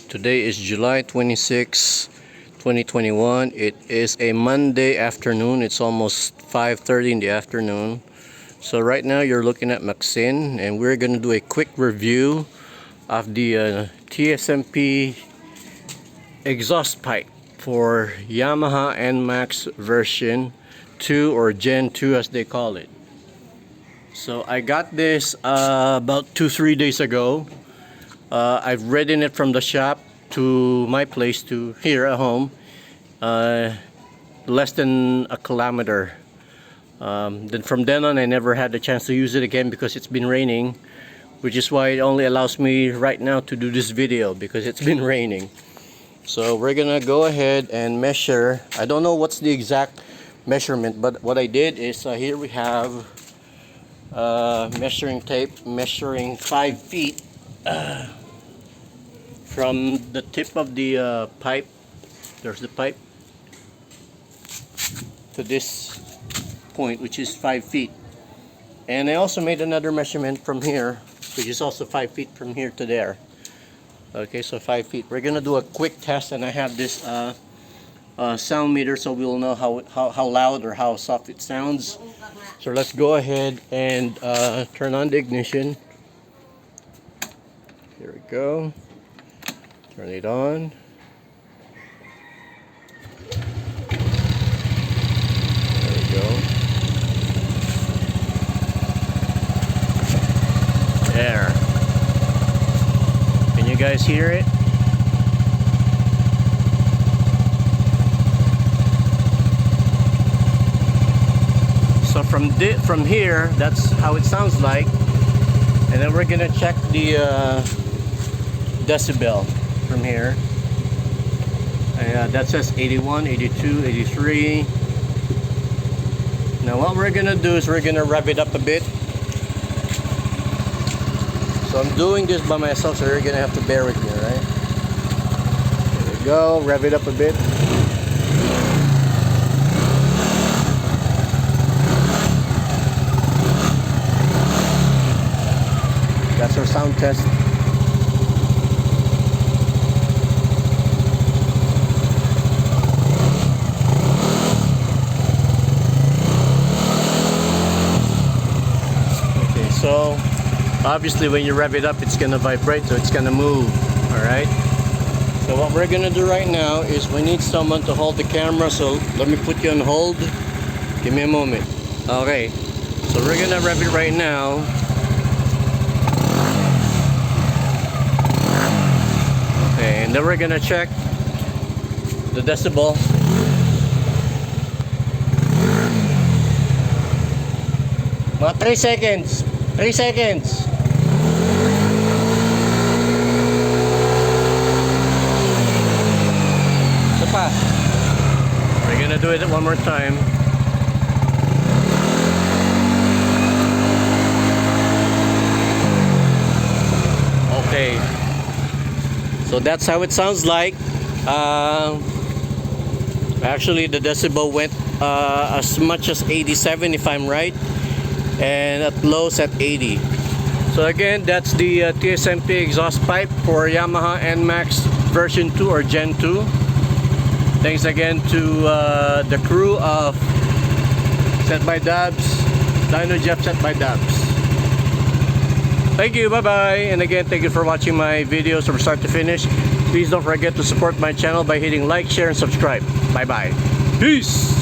Today is July 26, 2021. It is a Monday afternoon. It's almost 5:30 in the afternoon. So right now you're looking at mcSin, and we're going to do a quick review of the TSMP exhaust pipe for Yamaha NmaxV version 2 or Gen 2 as they call it. So I got this about 2-3 days ago. I've ridden it from the shop to my place to here at home, less than a kilometer. Then from then on I never had the chance to use it again because it's been raining, which is why it only allows me right now to do this video, because it's been raining. So we're gonna go ahead and measure. I don't know what's the exact measurement, but what I did is here we have measuring tape measuring 5 feet from the tip of the pipe. There's the pipe to this point, which is 5 feet. And I also made another measurement from here, which is also 5 feet from here to there. Okay, so 5 feet. We're gonna do a quick test, and I have this sound meter, so we'll know how loud or how soft it sounds. So let's go ahead and turn on the ignition. Here we go. Turn it on. There we go. There. Can you guys hear it? So from here, that's how it sounds like. And then we're gonna check the decibel from here. That says 81, 82, 83. Now what we're gonna do is we're gonna rev it up a bit. So I'm doing this by myself, so you're gonna have to bear with me, right? There we go, rev it up a bit. That's our sound test. Okay, so obviously when you rev it up, it's gonna vibrate, so it's gonna move. Alright? So what we're gonna do right now is we need someone to hold the camera, so let me put you on hold. Give me a moment. Okay, so we're gonna rev it right now. Okay, and then we're gonna check the decibel. Mga 3 seconds. 3 seconds. So pa. We're gonna do it one more time. Okay. So that's how it sounds like. Actually, the decibel went as much as 87 if I'm right, and at lows at 80. So again, that's the TSMP exhaust pipe for Yamaha NmaxV version 2 or Gen 2. Thanks again to the crew of Set by Dubs, Dino Jeff Set by Dubs. Thank you, bye bye. And again, thank you for watching my videos from start to finish. Please don't forget to support my channel by hitting like, share, and subscribe. Bye bye. Peace.